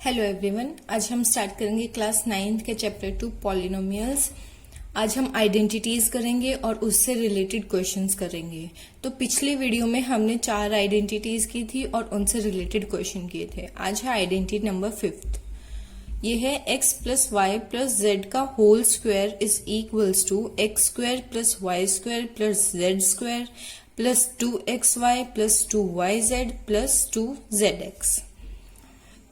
Hello everyone, आज हम start करेंगे क्लास 9th के चैप्टर 2 पॉलिनोमियल्स। आज हम आइडेंटिटीज करेंगे और उससे रिलेटेड क्वेश्चंस करेंगे। तो पिछली वीडियो में हमने 4 आइडेंटिटीज की थी और उनसे रिलेटेड क्वेश्चन किए थे। आज है आइडेंटिटी नंबर 5th। ये है x plus Y plus Z का whole square is equals to X square plus Y square plus Z square plus 2xy plus 2yz plus 2zx।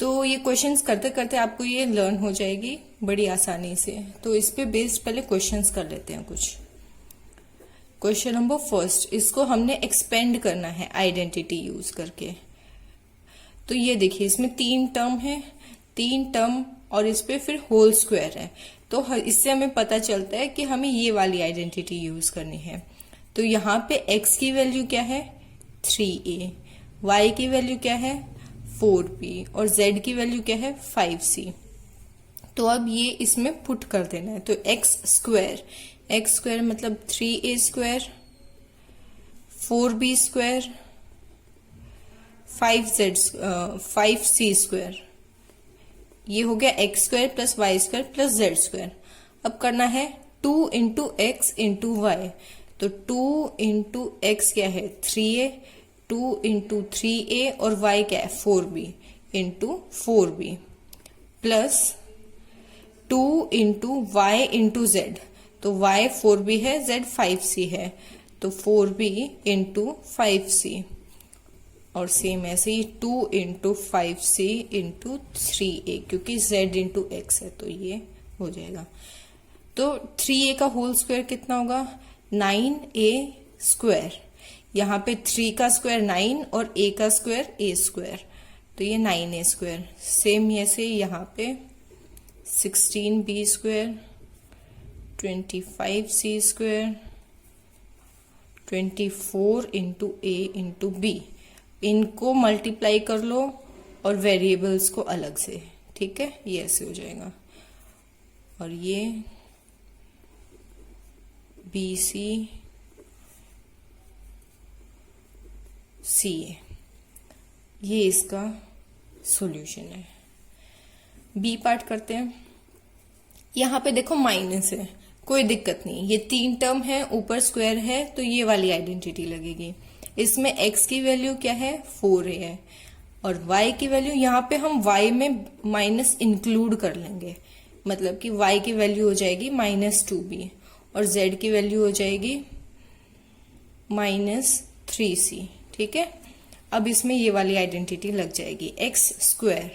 तो ये क्वेश्चंस करते करते आपको ये लर्न हो जाएगी बड़ी आसानी से। तो इस पे बेस्ड पहले क्वेश्चंस कर लेते हैं कुछ। क्वेश्चन नंबर फर्स्ट, इसको हमने एक्सपेंड करना है आइडेंटिटी यूज करके। तो ये देखिए, इसमें 3 टर्म है, 3 टर्म और इस पे फिर होल स्क्वायर है। तो इससे हमें पता चलता है कि हमें ये वाली आइडेंटिटी यूज करनी है। तो यहाँ पे x की वैल्यू क्या है 3a, y की वैल्यू क्या है 4b और z की वैल्यू क्या है 5c। तो अब ये इसमें पुट कर देना है। तो x स्क्वायर मतलब 3a square 4b square 5c square, ये हो गया x square plus Y square plus Z square. अब करना है 2 इंटू एक्स इंटू वाई। तो 2 इंटू एक्स क्या है 3a, 2 इंटू 3a और y क्या है 4b into 4b plus 2 into y into z. तो y 4b है, z 5c है, तो 4b इंटू 5c और सेम ऐसे ही 2 इंटू 5c इंटू 3a, क्योंकि z इंटू x है तो ये हो जाएगा। तो 3a का होल स्क्वायर कितना होगा 9a स्क्वायर। यहाँ पे 3 का स्क्वायर 9 और a का स्क्वायर a स्क्वायर, तो ये 9a स्क्वायर। सेम ऐसे यहाँ पे 16b square 25c square 24 into a into b। इनको मल्टीप्लाई कर लो और वेरिएबल्स को अलग से, ठीक है, ये ऐसे हो जाएगा। और ये BC CA, ये इसका सॉल्यूशन है। बी पार्ट करते हैं। यहाँ पे देखो माइनस है, कोई दिक्कत नहीं, ये 3 टर्म है, ऊपर स्क्वायर है, तो ये वाली आइडेंटिटी लगेगी। इसमें x की वैल्यू क्या है 4a है और y की वैल्यू, यहाँ पे हम y में माइनस इंक्लूड कर लेंगे, मतलब कि y की वैल्यू हो जाएगी -2b और z की वैल्यू हो जाएगी -3c, ठीक है। अब इसमें ये वाली आइडेंटिटी लग जाएगी। x स्क्वायर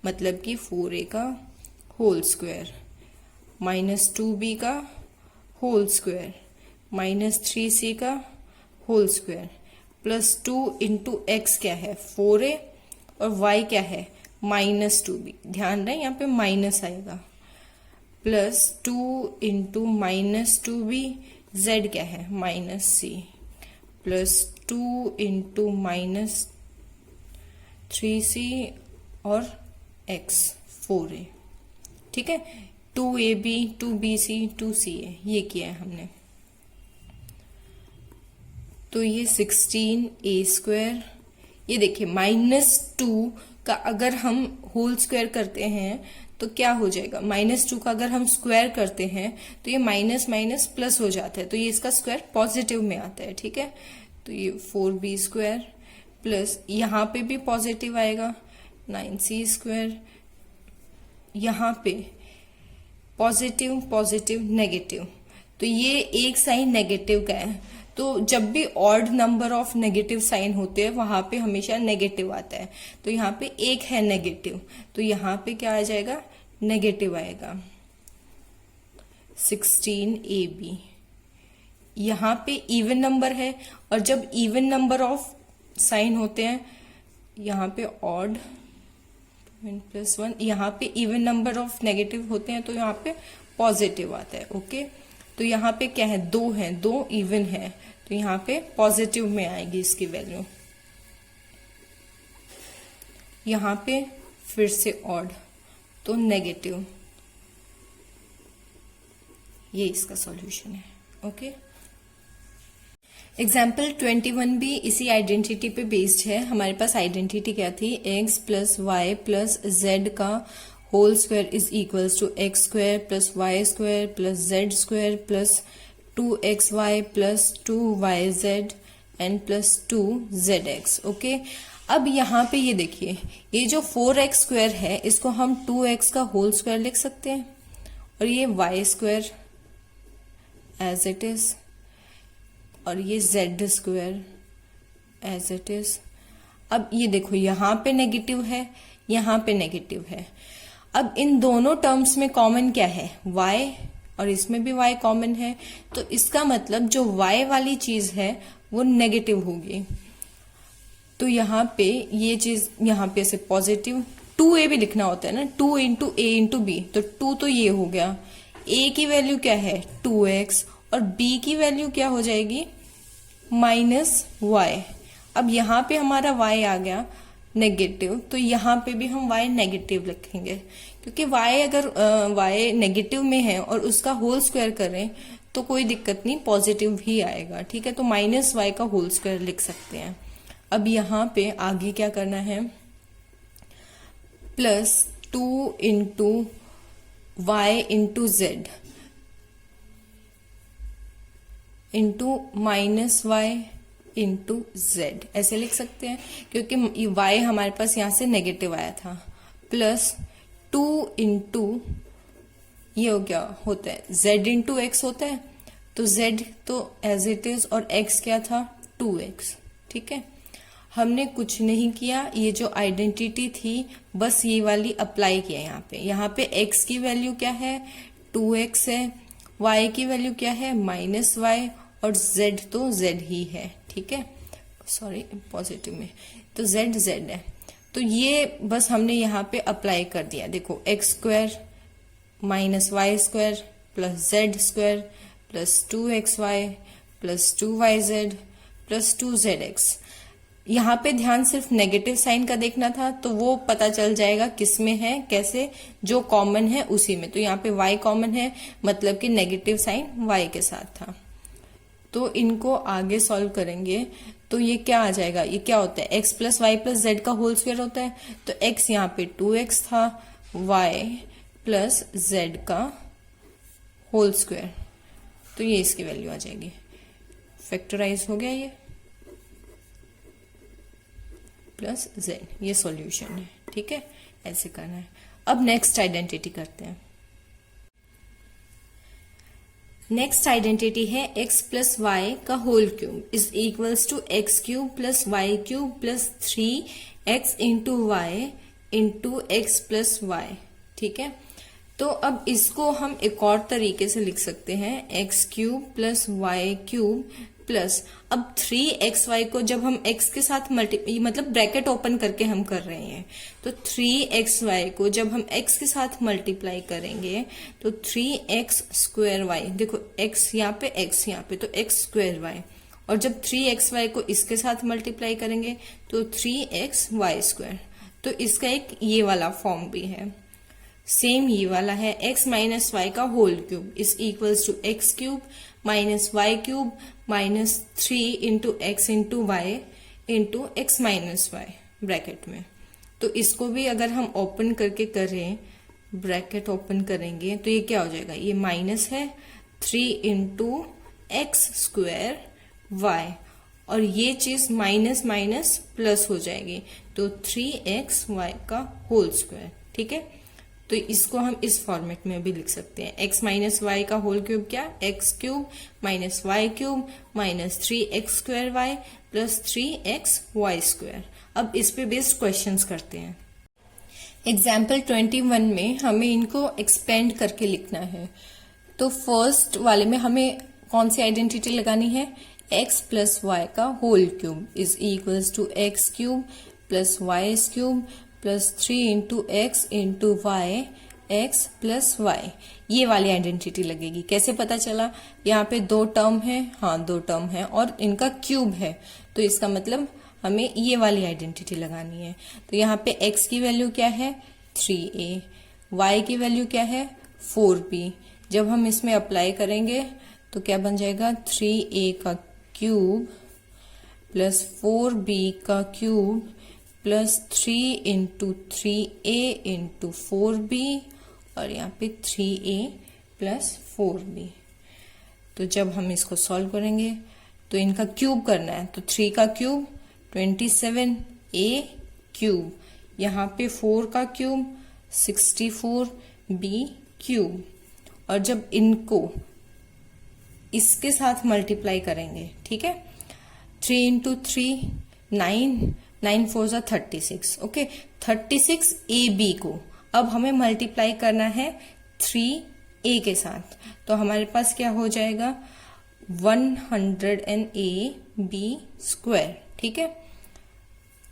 मतलब कि 4a का होल स्क्वायर -2b का होल स्क्वायर -3c का whole square plus 2 into x क्या है 4a और y क्या है -2b। ध्यान रहे यहाँ पे माइनस आएगा, प्लस 2 इंटू -2b, z क्या है -c प्लस 2 इंटू -3c और x 4a, ठीक है। 2ab 2bc 2ca ये किया है हमने। तो ये 16a स्क्वायर, ये देखिए -2 का अगर हम होल स्क्वायर करते हैं तो क्या हो जाएगा, -2 का अगर हम स्क्वायर करते हैं तो ये माइनस माइनस प्लस हो जाता है, तो ये इसका स्क्वायर पॉजिटिव में आता है, ठीक है। तो ये 4b स्क्वायर प्लस यहाँ पे भी पॉजिटिव आएगा 9c स्क्वायर, यहाँ पे पॉजिटिव पॉजिटिव नेगेटिव, तो ये एक साइन नेगेटिव का है। तो जब भी odd number of negative sign होते हैं वहां पे हमेशा नेगेटिव आता है। तो यहाँ पे एक है नेगेटिव, तो यहाँ पे क्या आ जाएगा नेगेटिव आएगा 16ab। यहाँ पे इवन नंबर है और जब इवन नंबर ऑफ साइन होते हैं, यहाँ पे ऑड +1, यहाँ पे इवन नंबर ऑफ नेगेटिव होते हैं तो यहाँ पे पॉजिटिव आता है, ओके। तो यहाँ पे क्या है 2 है, 2 इवन है, तो यहाँ पे पॉजिटिव में आएगी इसकी वैल्यू। यहाँ पे फिर से ऑड तो नेगेटिव, ये इसका सॉल्यूशन है, ओके। एग्जाम्पल 21 भी इसी आइडेंटिटी पे बेस्ड है। हमारे पास आइडेंटिटी क्या थी, x plus Y plus Z का whole square is equals to X square plus Y square plus Z square plus 2xy plus 2yz and plus 2zx। Okay, अब यहाँ पे ये देखिए, ये जो 4x स्क्वायर है इसको हम 2x का होल स्क्वायर लिख सकते हैं, और ये y square as it is, और ये z square as it is. अब ये देखो, यहाँ पे नेगेटिव है, यहाँ पे नेगेटिव है। अब इन दोनों टर्म्स में कॉमन क्या है, y, और इसमें भी y कॉमन है, तो इसका मतलब जो y वाली चीज है वो नेगेटिव होगी। तो यहाँ पे ये चीज, यहाँ पे ऐसे पॉजिटिव 2a भी लिखना होता है ना, 2 इंटू ए इंटू बी, तो 2 तो ये हो गया, a की वैल्यू क्या है 2x, और b की वैल्यू क्या हो जाएगी -y। अब यहाँ पे हमारा y आ गया नेगेटिव, तो यहाँ पे भी हम y नेगेटिव लिखेंगे, क्योंकि y अगर y नेगेटिव में है और उसका होल स्क्वायर करें तो कोई दिक्कत नहीं, पॉजिटिव ही आएगा। ठीक है, तो -y का होल स्क्वायर लिख सकते हैं। अब यहाँ पे आगे क्या करना है, +2 into y into z into -y into z, ऐसे लिख सकते हैं, क्योंकि y हमारे पास यहाँ से नेगेटिव आया था। +2 इंटू ये हो क्या होता है, z इंटू एक्स होता है, तो z तो एज इट इज, और x क्या था 2x। ठीक है, हमने कुछ नहीं किया, ये जो आइडेंटिटी थी बस ये वाली अप्लाई किया यहाँ पे। यहाँ पे x की वैल्यू क्या है 2x है, y की वैल्यू क्या है -y, और z तो z ही है। ठीक है, सॉरी पॉजिटिव में, तो z है, तो ये बस हमने यहाँ पे अप्लाई कर दिया। देखो x square -y square plus z square plus 2xy plus 2yz plus 2zx। यहाँ पे ध्यान सिर्फ नेगेटिव साइन का देखना था, तो वो पता चल जाएगा किस में है, कैसे, जो कॉमन है उसी में। तो यहाँ पे y कॉमन है, मतलब कि नेगेटिव साइन y के साथ था। तो इनको आगे सॉल्व करेंगे तो ये क्या आ जाएगा, ये क्या होता है x plus Y plus Z का होल स्क्वायर होता है, तो x यहाँ पे 2x था, y प्लस जेड का होल स्क्वायर, तो ये इसकी वैल्यू आ जाएगी। फैक्टराइज हो गया ये, प्लस z, ये सॉल्यूशन है। ठीक है, ऐसे करना है। अब नेक्स्ट आइडेंटिटी करते हैं। नेक्स्ट आइडेंटिटी है x प्लस वाई का whole cube is equals to x cube plus y cube plus 3x into y into x plus y. ठीक है, तो अब इसको हम एक और तरीके से लिख सकते हैं, x cube plus y cube plus, अब 3xy को जब हम x के साथ मतलब ब्रैकेट ओपन करके हम कर रहे हैं, तो 3xy को जब हम x के साथ मल्टीप्लाई करेंगे तो 3x स्क्वायर y, देखो x यहाँ पे x यहाँ पे, तो x स्क्वायर y, और जब 3xy को इसके साथ मल्टीप्लाई करेंगे तो 3xy स्क्वायर। तो इसका एक ये वाला फॉर्म भी है, सेम ये वाला है, x माइनस वाई का whole cube is equals to x cube minus y cube minus 3 into x into y into x minus y bracket में। तो इसको भी अगर हम ओपन करके करें, ब्रैकेट ओपन करेंगे तो ये क्या हो जाएगा, ये माइनस है 3 इंटू एक्स स्क्वायर वाई, और ये चीज माइनस माइनस प्लस हो जाएगी, तो 3xy का होल स्क्वायर। ठीक है, तो इसको हम इस फॉर्मेट में भी लिख सकते हैं, x माइनस वाई का होल क्यूब क्या, x cube minus y cube minus 3x square y plus 3xy square. अब इस पे बेस्ड क्वेश्चंस करते हैं। एग्जाम्पल 21 में हमें इनको एक्सपेंड करके लिखना है। तो फर्स्ट वाले में हमें कौन सी आइडेंटिटी लगानी है, x प्लस वाई का whole cube is equals to x cube plus y cube plus 3 into x into y x plus y, ये वाली आइडेंटिटी लगेगी। कैसे पता चला, यहाँ पे 2 टर्म है, हाँ 2 टर्म है और इनका क्यूब है, तो इसका मतलब हमें ये वाली आइडेंटिटी लगानी है। तो यहाँ पे x की वैल्यू क्या है 3a, y की वैल्यू क्या है 4b। जब हम इसमें अप्लाई करेंगे तो क्या बन जाएगा 3a का क्यूब प्लस 4b का cube plus 3 into 3a into 4b और यहाँ पे 3a प्लस 4b। तो जब हम इसको सॉल्व करेंगे तो इनका क्यूब करना है, तो 3 का क्यूब 27a क्यूब, यहाँ पे 4 का क्यूब 64b क्यूब, और जब इनको इसके साथ मल्टीप्लाई करेंगे, ठीक है, 3 इंटू 3 9, 9 4 जा 36, ओके, 36 ए बी को अब हमें मल्टीप्लाई करना है 3a के साथ, तो हमारे पास क्या हो जाएगा 100ab स्क्वायर, ठीक है।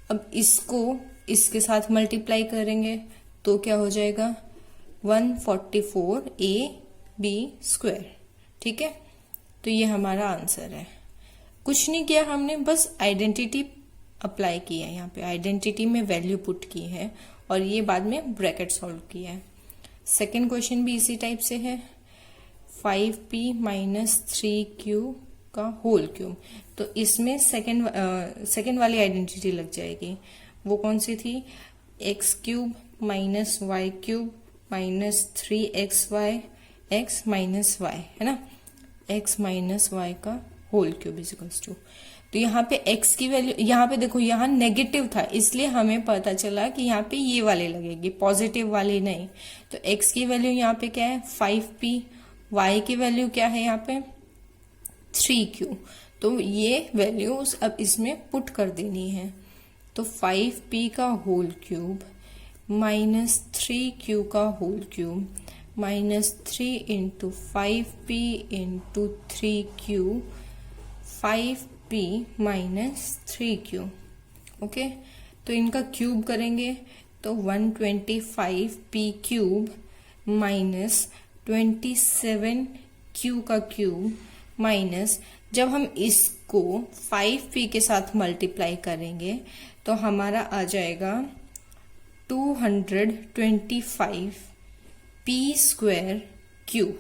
अब इसको इसके साथ मल्टीप्लाई करेंगे तो क्या हो जाएगा 144ab स्क्वायर, ठीक है। तो ये हमारा आंसर है। कुछ नहीं किया हमने, बस आइडेंटिटी अप्लाई की है, यहाँ पे आइडेंटिटी में वैल्यू पुट की है और ये बाद में ब्रैकेट सॉल्व किया है। सेकेंड क्वेश्चन भी इसी टाइप से है, 5p माइनस 3q का होल क्यूब। तो इसमें सेकेंड वाली आइडेंटिटी लग जाएगी, वो कौन सी थी, x cube minus y cube minus 3xy x minus y, है ना, x माइनस वाई का होल क्यूब इजिकल्स टू। तो यहाँ पे x की वैल्यू, यहाँ पे देखो यहाँ नेगेटिव था इसलिए हमें पता चला कि यहाँ पे ये वाली लगेगी, पॉजिटिव वाली नहीं। तो x की वैल्यू यहाँ पे क्या है 5p, y की वैल्यू क्या है यहाँ पे 3q। तो ये वैल्यूज अब इसमें पुट कर देनी है। तो 5p का होल क्यूब माइनस 3q का whole cube minus 3 into 5p into 3q, 5p minus 3q, okay. तो इनका क्यूब करेंगे तो 125p क्यूब माइनस 27q का क्यूब माइनस, जब हम इसको 5p के साथ मल्टीप्लाई करेंगे तो हमारा आ जाएगा 225p स्क्वायर क्यूब।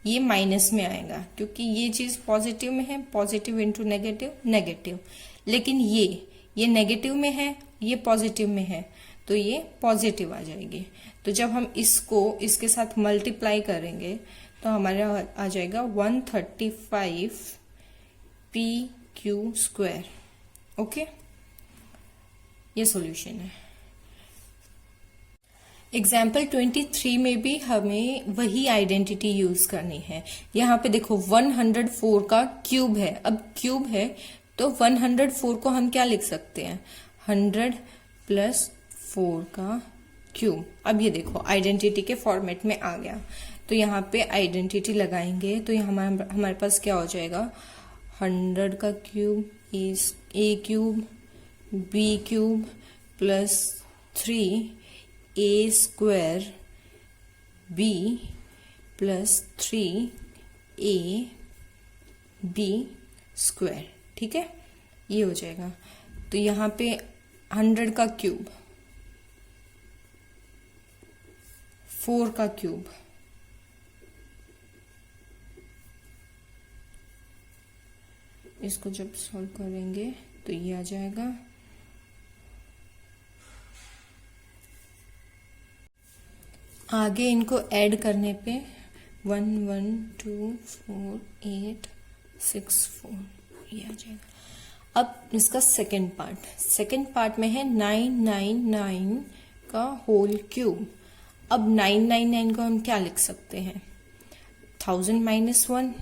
ये माइनस में आएगा क्योंकि ये चीज पॉजिटिव में है, पॉजिटिव इंटू नेगेटिव नेगेटिव, लेकिन ये नेगेटिव में है, ये पॉजिटिव में है, तो ये पॉजिटिव आ जाएगी। तो जब हम इसको इसके साथ मल्टीप्लाई करेंगे तो हमारा आ जाएगा 135p क्यू स्क्वायर, ओके। ये सॉल्यूशन है। एग्जाम्पल 23 में भी हमें वही आइडेंटिटी यूज करनी है। यहाँ पे देखो 104 का क्यूब है, अब क्यूब है तो 104 को हम क्या लिख सकते हैं 100 प्लस 4 का क्यूब। अब ये देखो आइडेंटिटी के फॉर्मेट में आ गया, तो यहाँ पे आइडेंटिटी लगाएंगे तो यहाँ हमारे पास क्या हो जाएगा 100 का cube is a cube b cube plus 3a square b plus 3ab square, ठीक है, ये हो जाएगा। तो यहाँ पे 100 का क्यूब 4 का क्यूब इसको जब सॉल्व करेंगे तो ये आ जाएगा आगे इनको ऐड करने पे 1 1 2 4 8 6 4 ये आ जाएगा। अब इसका सेकंड पार्ट में है 999 का होल क्यूब। अब 999 को हम क्या लिख सकते हैं 1000 माइनस 1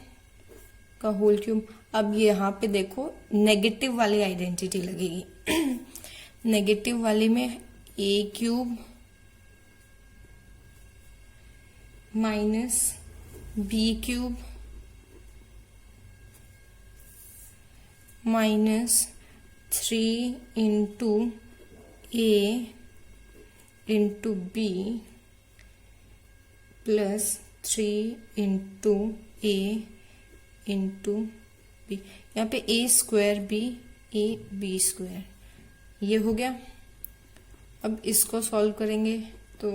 का होल क्यूब। अब यहाँ पे देखो नेगेटिव वाली आइडेंटिटी लगेगी नेगेटिव वाली में a cube minus b cube minus 3 into a into b plus 3 into a into b. यहाँ पे a square b a b square ये हो गया। अब इसको सॉल्व करेंगे तो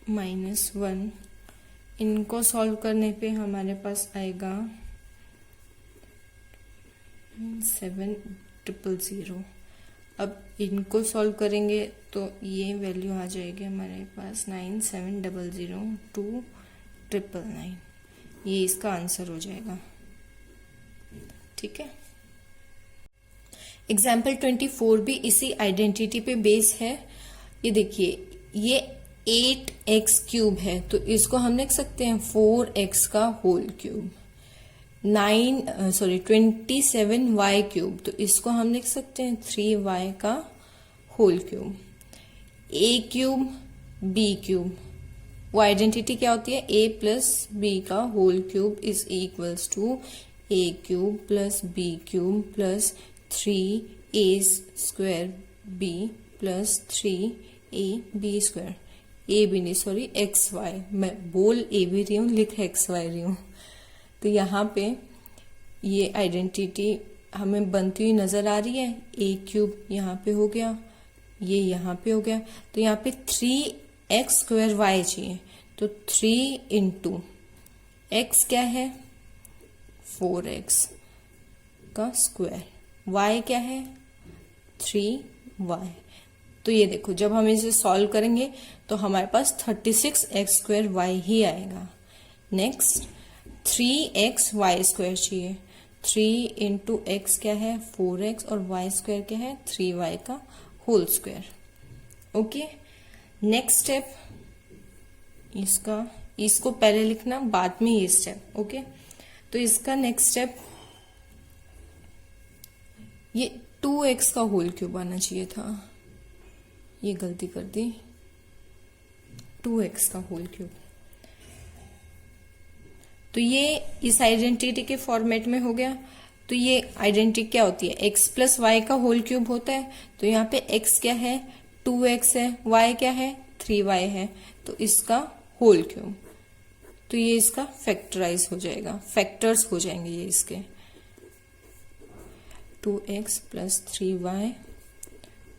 -1 इनको सॉल्व करने पे हमारे पास आएगा 7000। अब इनको सॉल्व करेंगे तो ये वैल्यू आ जाएगी हमारे पास 97002999। ये इसका आंसर हो जाएगा। ठीक है। एग्जाम्पल 24 भी इसी आइडेंटिटी पे बेस है। ये देखिए, ये 8x क्यूब है तो इसको हम लिख सकते हैं 4x का होल क्यूब। 27y क्यूब तो इसको हम लिख सकते हैं 3y का whole cube. a cube b cube, वो आइडेंटिटी क्या होती है, a प्लस b का whole cube is equals to a cube plus b cube plus 3a square b plus 3ab square. A भी नहीं, सॉरी एक्स वाई, मैं बोल ए भी रही हूँ, लिख एक्स वाई रही हूँ। तो यहाँ पे ये आइडेंटिटी हमें बनती हुई नजर आ रही है। ए क्यूब यहाँ पे हो गया, ये यहाँ पे हो गया, तो यहाँ पे 3x स्क्वायर वाई चाहिए। तो 3 इंटू एक्स क्या है 4x का स्क्वायर, y क्या है 3y। तो ये देखो, जब हम इसे सॉल्व करेंगे तो हमारे पास 36x स्क्वायर y ही आएगा। नेक्स्ट 3x y स्क्वायर चाहिए। 3 इंटू एक्स क्या है 4x और y स्क्वायर क्या है 3y का whole square. Okay, next step, इसको पहले लिखना, बाद में ये स्टेप। ओके, तो इसका नेक्स्ट स्टेप, ये 2x का होल क्यूब आना चाहिए था, ये गलती कर दी, 2x का होल क्यूब। तो ये इस आइडेंटिटी के फॉर्मेट में हो गया। तो ये आइडेंटिटी क्या होती है, x प्लस वाई का होल क्यूब होता है। तो यहाँ पे x क्या है 2x है, y क्या है 3y है, तो इसका होल क्यूब। तो ये इसका फैक्टराइज हो जाएगा, फैक्टर्स हो जाएंगे ये इसके, 2x plus 3y,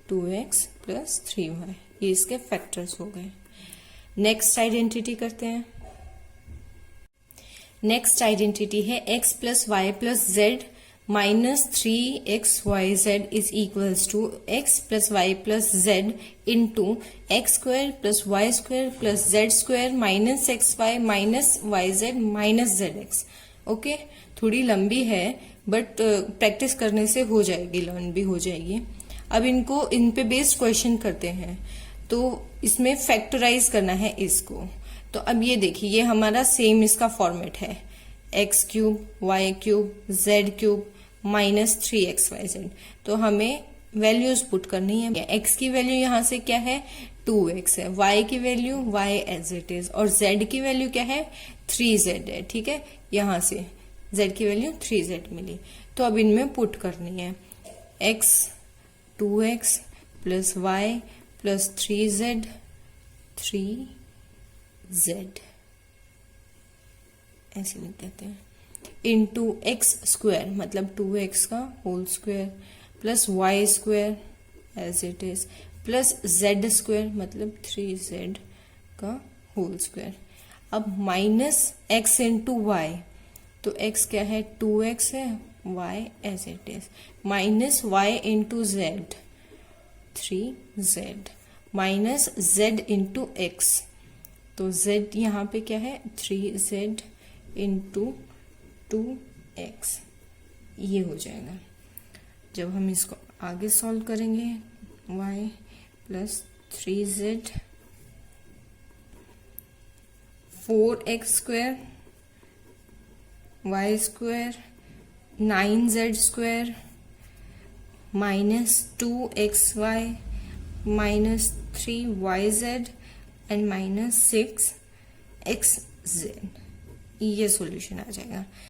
2x plus 3y, ये इसके फैक्टर्स हो गए। नेक्स्ट आइडेंटिटी करते हैं। नेक्स्ट आइडेंटिटी है x plus Y plus z minus 3xyz is equals to x plus Y plus z into x square plus Y square plus Z square minus x y minus y z minus z x. Okay, थोड़ी लंबी है but practice करने से हो जाएगी, learn भी हो जाएगी। अब इन पे बेस्ड क्वेश्चन करते हैं, तो इसमें फैक्टराइज करना है इसको। तो अब ये देखिए, ये हमारा सेम इसका फॉर्मेट है, x cube y cube z cube minus 3xyz। तो हमें वैल्यूज पुट करनी है। एक्स की वैल्यू यहाँ से क्या है 2x है, y की value y as it is, और z की वैल्यू क्या है 3z है। ठीक है, यहाँ से z की वैल्यू 3z मिली। तो अब इनमें पुट करनी है, x 2x plus y plus 3z ऐसे लिख देते हैं, इंटू एक्स स्क्वायर मतलब 2x का whole square plus Y square as it is plus Z square मतलब 3z का होल स्क्वायर। अब माइनस x इंटू वाई, तो x क्या है 2x है, y as it is, minus y into z 3z minus z into x, तो z यहाँ पे क्या है 3z इंटू 2x, ये हो जाएगा। जब हम इसको आगे सॉल्व करेंगे, y plus 3z 4x square y square 9z square minus 2xy minus 3yz and minus 6xz, ये सॉल्यूशन आ जाएगा।